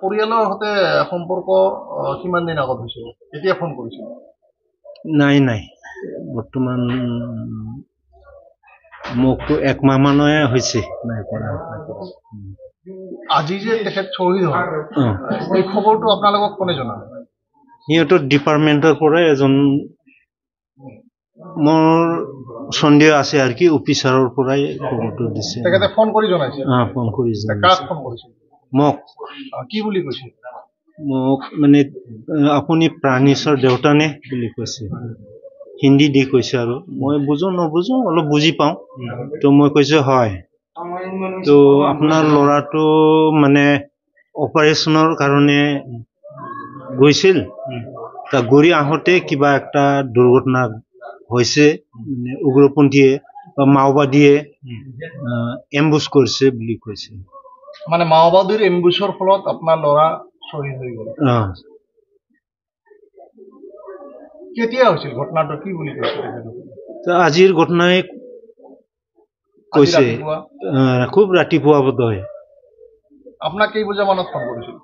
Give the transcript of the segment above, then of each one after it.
পৰিয়ালৰ সৈতে সম্পৰ্ক কিমান দিন আগত হৈছিল কেতিয়া ফোন কৰিছিল নাই নাই বৰ্তমান মোকতো 1 মাহ মানহে হৈছে নাই কৰা আজি যে তেখেত শ্বহীদ হ'ল এই খবৰটো আপোনালোকক কোনে জনালে সিহঁতৰ ডিপাৰ্টমেণ্টৰ পৰা এজন মোৰ সন্দেহ আছে আৰু কি অফিচাৰৰ পৰাই খবৰটো দিছে তেখেতে ফোন কৰি জনাইছে ফোন কৰি জনাইছে কাক ফোন কৰিছিল মোক কি বুলি কৈছে মোক মানে আপুনি প্ৰাণেশ্বৰ দেউতানে বুলি কৈছে হিন্দী দি কৈছে আৰু মই নবুজো অলপ বুজি পাওঁ তো মই কৈছো হয় তো আপোনাৰ ল'ৰাটো মানে অপাৰেশ্যনৰ কাৰণে গৈছিল তা ঘূৰি আহোঁতে কিবা একটা দুৰ্ঘটনা হৈছে মানে উগ্ৰপন্থীয়ে বা মাওবাদীয়ে এম্বুছ কৰিছে বুলি কৈছে মানে মাওবাদীৰ এম্বুছৰ ফলত আপোনাৰ ল'ৰা শ্বহীদ হৈ গ'ল কেতিয়া হৈছিল ঘটনাটো কি বুলি কৈছে আজিৰ ঘটনাই কৈছে খুব ৰাতিপুৱা বোধহয় আপোনাক কেই বজা মানত ফোন কৰিছিল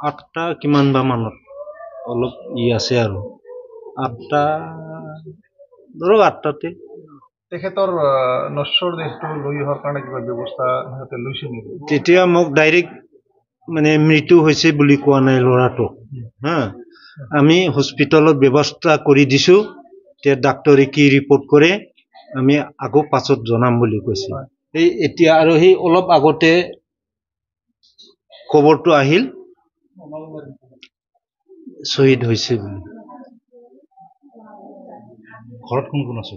8টা কিমান বা মানত অলপ আছে আৰু 8টা ধৰক 8টাতে তেখেতৰ নশ্বৰ দেহটো লৈ অহাৰ কাৰণে কিবা ব্যৱস্থা সিহঁতে লৈছে নেকি তেতিয়া মোক ডাইৰেক্ট মানে মৃত্যু হৈছে বুলি কোৱা নাই ল'ৰাটো হা আমি হস্পিটেলত ব্যৱস্থা কৰি দিছো তে ডাক্তৰে কি ৰিপৰ্ট কৰে আমি আকৌ পাছত জনাম বুলি কৈছে এই এতিয়া আৰু সেই অলপ আগতে খবৰটো আহিল শ্বহীদ হৈছে বুলি ঘৰত কোন আছে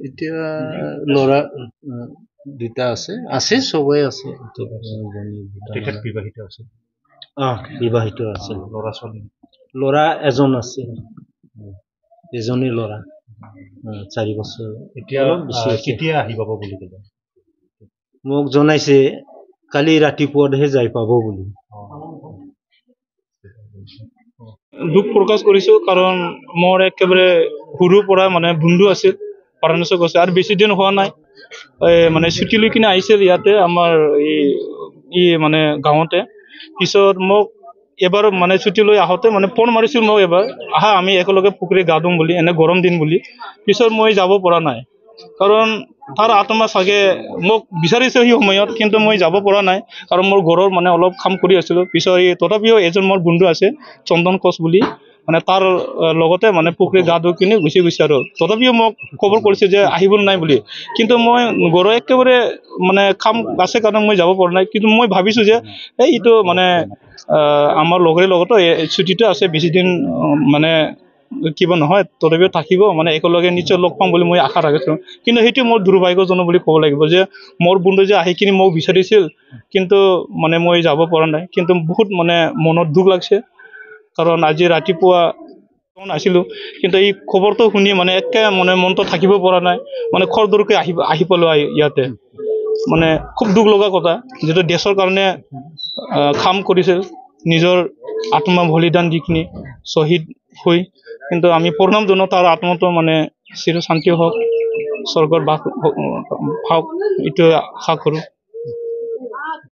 এতিয়া ল'ৰা দুটা আছে সবাই আছে তেখেত বিবাহিত আছে বিবাহিত আছে ল'ৰা ছোৱালী ল'ৰা এজন আছে এজনী ল'ৰা 4 বছৰ এতিয়া কেতিয়া আহি পাব বুলি ক'লে মোক জনাইছে কালি ৰাতিপুৱাহে যাই পাব বুলি দুখ প্ৰকাশ কৰিছো কাৰণ মোৰ একেবাৰে সৰুৰ পৰা মানে বন্ধু আছিল প্ৰাণেশ্বৰ কৈছে আৰু বেছি দিন হোৱা নাই মানে ছুটি লৈ কিনে আহিছিল ইয়াতে আমাৰ এই মানে গাঁৱতে পিছত মোক এবাৰ মানে ছুটি লৈ আহোঁতে মানে ফোন মাৰিছিল মোক এবাৰ আহা আমি একেলগে পুখুৰী গা ধুম বুলি এনে গৰম দিন বুলি পিছত মই যাব পৰা নাই কাৰণ তাৰ আত্মা চাগে মোক বিচাৰিছে সেই সময়ত কিন্তু মই যাব পৰা নাই কাৰণ মোৰ ঘৰৰ মানে অলপ কাম কৰি আছিলোঁ পিছত তথাপিও এজন মোৰ বন্ধু আছে চন্দন কোচ বুলি মানে তাৰ লগতে মানে পুখুৰী গা ধুই কিনে গুচি গৈছে আৰু তথাপিও মোক খবৰ কৰিছে যে আহিব নাই বুলি কিন্তু মই ঘৰৰ একেবাৰে মানে কাম আছে কাৰণে মই যাব পৰা নাই কিন্তু মই ভাবিছোঁ যে এইটো মানে আমাৰ লগৰে লগতো ছুটিটো আছে বেছি দিন মানে কিবা নহয় তথাপিও থাকিব মানে একেলগে নিশ্চয় লগ পাম বুলি মই আশা ৰাখিছোঁ কিন্তু সেইটো মোৰ দুৰ্ভাগ্যজনক বুলি ক'ব লাগিব যে মোৰ বন্ধু যে আহি কিনে মোক বিচাৰিছিল কিন্তু মানে মই যাব পৰা নাই কিন্তু বহুত মানে মনত দুখ লাগিছে কাৰণ আজি ৰাতিপুৱা আছিলোঁ কিন্তু এই খবৰটো শুনি মানে একে মানে মনটো থাকিব পৰা নাই মানে খৰদৰকৈ আহি পালোঁ ইয়াতে মানে খুব দুখ লগা কথা যিটো দেশৰ কাৰণে কাম কৰিছিল নিজৰ আত্মা বলিদান দি কিনি শ্বহীদ হৈ কিন্তু আমি প্ৰণাম জনাওঁ তাৰ আত্মাটো মানে চিৰ শান্তি হওক স্বৰ্গৰ বাস হওক এইটোৱে আশা কৰোঁ